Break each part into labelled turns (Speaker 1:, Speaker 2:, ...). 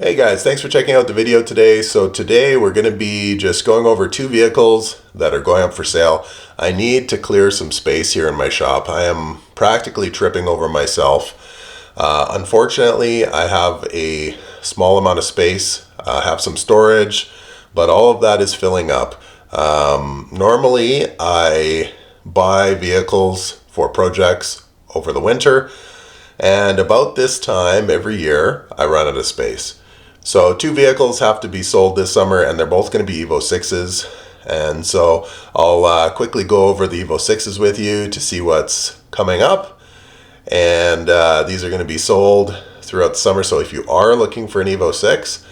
Speaker 1: Hey guys, thanks for checking out the video today. So today we're going to be just going over two vehicles that are going up for sale. I need to clear some space here in my shop. I am practically tripping over myself. Unfortunately, I have a small amount of space. I have some storage, but all of that is filling up. Normally, I buy vehicles for projects over the winter, and about this time every year, I run out of space. So two vehicles have to be sold this summer, and they're both going to be Evo 6's. And so I'll quickly go over the Evo 6's with you to see what's coming up. And these are going to be sold throughout the summer. So if you are looking for an Evo 6,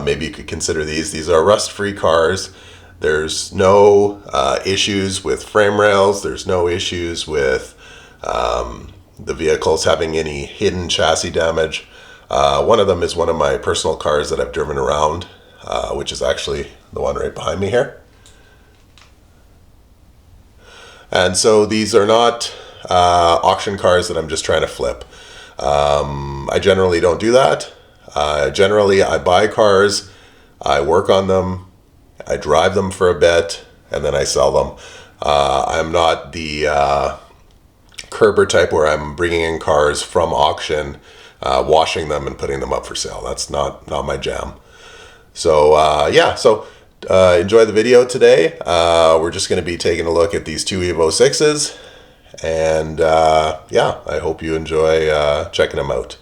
Speaker 1: maybe you could consider these. These are rust-free cars. There's no issues with frame rails. There's no issues with the vehicles having any hidden chassis damage. One of them is one of my personal cars that I've driven around, which is actually the one right behind me here. And so these are not auction cars that I'm just trying to flip. I generally don't do that. Generally, I buy cars, I work on them, I drive them for a bit, and then I sell them. I'm not the Kerber type where I'm bringing in cars from auction, washing them and putting them up for sale. That's not my jam. So yeah, so enjoy the video today. We're just going to be taking a look at these two Evo 6's, and yeah, I hope you enjoy checking them out.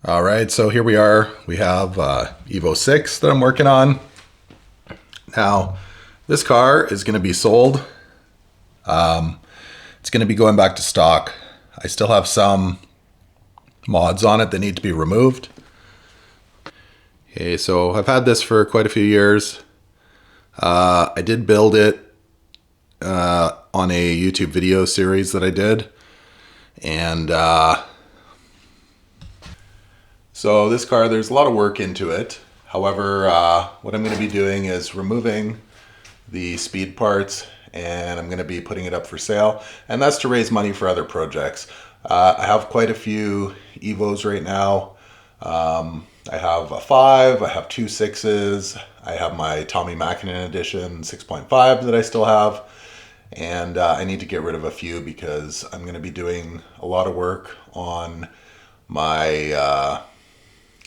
Speaker 1: All right, so here we are. We have Evo 6 that I'm working on. Now, this car is going to be sold. It's going to be going back to stock. I still have some mods on it that need to be removed. Okay, so I've had this for quite a few years. I did build it on a YouTube video series that I did. And so this car, there's a lot of work into it. However, what I'm going to be doing is removing the speed parts, and I'm going to be putting it up for sale, and that's to raise money for other projects. I have quite a few Evos right now. I have a 5, I have two 6's, I have my Tommy Mackinnon edition 6.5 that I still have, and I need to get rid of a few because I'm going to be doing a lot of work on my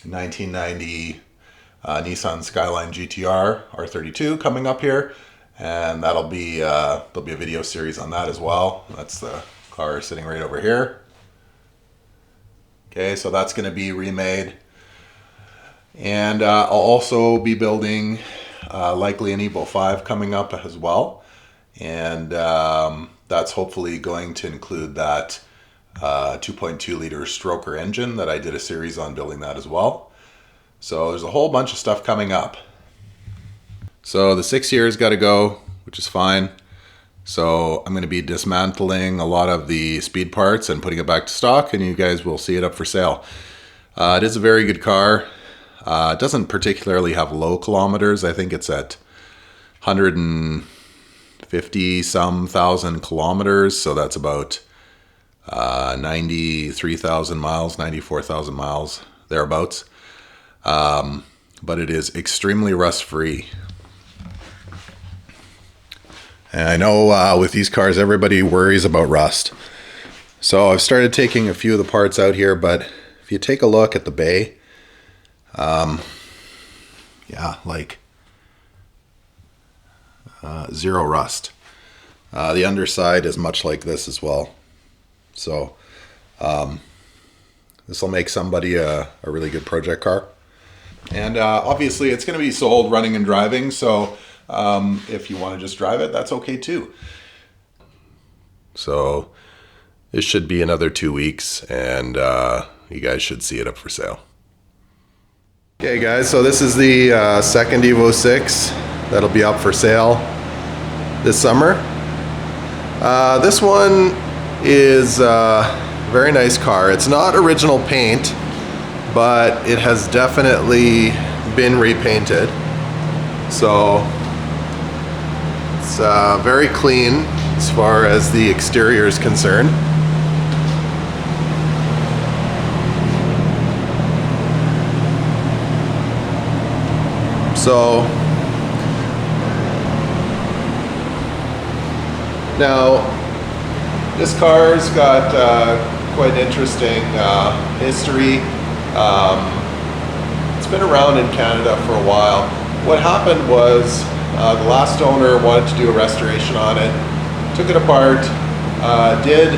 Speaker 1: 1990 Nissan Skyline GTR R32 coming up here, and that'll be there'll be a video series on that as well. That's the car sitting right over here. Okay, so that's going to be remade, and I'll also be building likely an Evo 5 coming up as well, and that's hopefully going to include that 2.2 liter stroker engine that I did a series on building that as well. So there's a whole bunch of stuff coming up. So the 6 years got to go, which is fine. So I'm going to be dismantling a lot of the speed parts and putting it back to stock, and you guys will see it up for sale. It is a very good car. It doesn't particularly have low kilometers. I think it's at 150 some thousand kilometers. So that's about 93,000 miles, 94,000 miles, thereabouts. But it is extremely rust-free. And I know with these cars, everybody worries about rust. So I've started taking a few of the parts out here, but if you take a look at the bay, yeah, like zero rust. The underside is much like this as well. So this will make somebody a really good project car. And obviously it's going to be sold running and driving, so if you want to just drive it, that's okay too. So this should be another 2 weeks, and you guys should see it up for sale. Okay guys, so this is the second Evo 6 that'll be up for sale this summer. This one is a very nice car. It's not original paint, but it has definitely been repainted. So it's very clean as far as the exterior is concerned. So now this car's got quite an interesting history. It's been around in Canada for a while. What happened was the last owner wanted to do a restoration on it, took it apart, did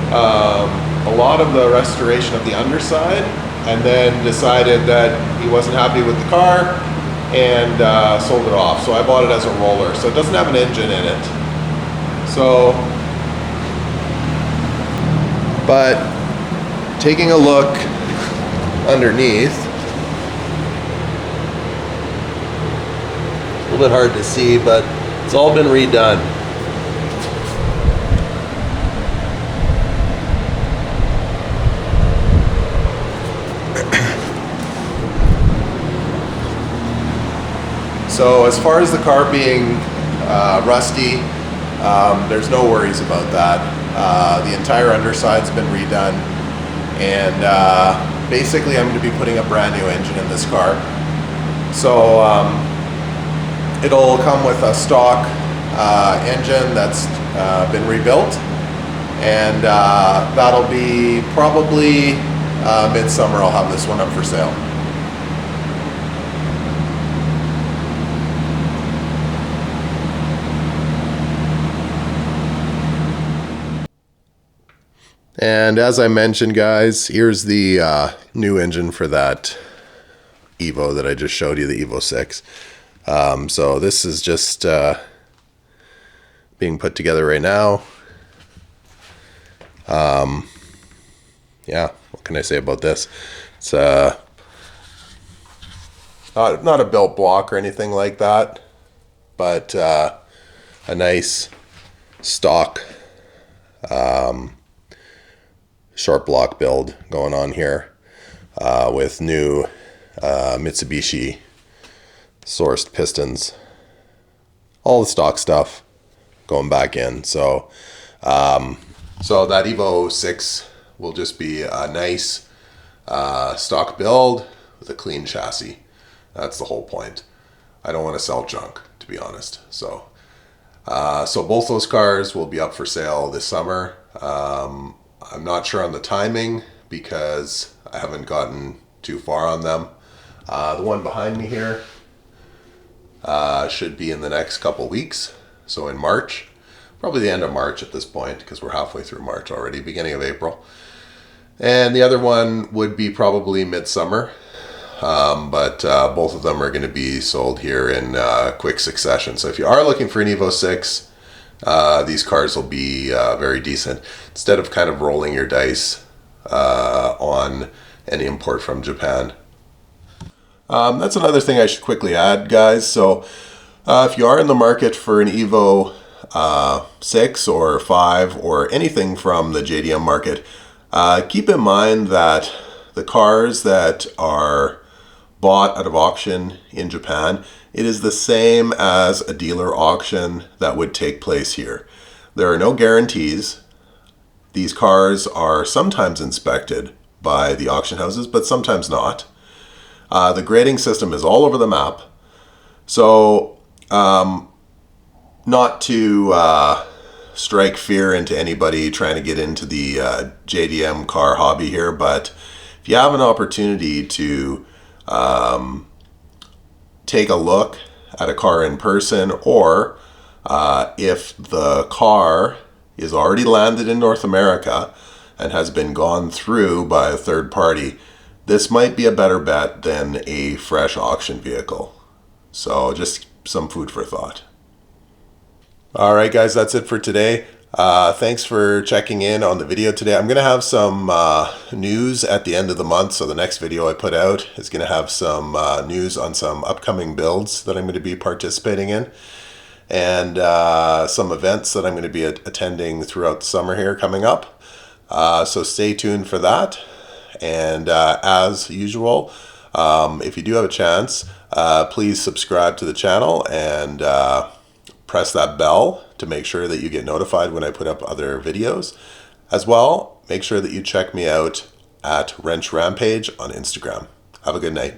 Speaker 1: a lot of the restoration of the underside, and then decided that he wasn't happy with the car and sold it off. So I bought it as a roller. So it doesn't have an engine in it. So, but taking a look underneath, a little bit hard to see, but it's all been redone. So as far as the car being rusty, there's no worries about that. The entire underside's been redone, and basically I'm going to be putting a brand new engine in this car. So it'll come with a stock engine that's been rebuilt, and that'll be probably midsummer. I'll have this one up for sale. And as I mentioned, guys, here's the new engine for that Evo that I just showed you, the Evo 6. So this is just being put together right now. Yeah, what can I say about this? It's not a built block or anything like that, but a nice stock sharp block build going on here with new Mitsubishi sourced pistons, all the stock stuff going back in. So so that Evo 6 will just be a nice stock build with a clean chassis. That's the whole point. I don't want to sell junk, to be honest. So so both those cars will be up for sale this summer. I'm not sure on the timing because I haven't gotten too far on them. The one behind me here should be in the next couple weeks, so in March, probably the end of March at this point, because we're halfway through March already, beginning of April. And the other one would be probably midsummer, but both of them are going to be sold here in quick succession. So if you are looking for an Evo 6, these cars will be very decent, instead of kind of rolling your dice on an import from Japan. That's another thing I should quickly add, guys. So if you are in the market for an Evo 6 or 5 or anything from the JDM market, keep in mind that the cars that are bought out of auction in Japan, it is the same as a dealer auction that would take place here. There are no guarantees. These cars are sometimes inspected by the auction houses, but sometimes not. The grading system is all over the map. So not to strike fear into anybody trying to get into the JDM car hobby here, but if you have an opportunity to take a look at a car in person, or if the car is already landed in North America and has been gone through by a third party, this might be a better bet than a fresh auction vehicle. So just some food for thought. All right, guys, that's it for today. Thanks for checking in on the video today. I'm going to have some news at the end of the month. So the next video I put out is going to have some news on some upcoming builds that I'm going to be participating in, and some events that I'm going to be attending throughout the summer here coming up. So stay tuned for that. And as usual, if you do have a chance, please subscribe to the channel and press that bell to make sure that you get notified when I put up other videos. As well, make sure that you check me out at Wrench Rampage on Instagram. Have a good night.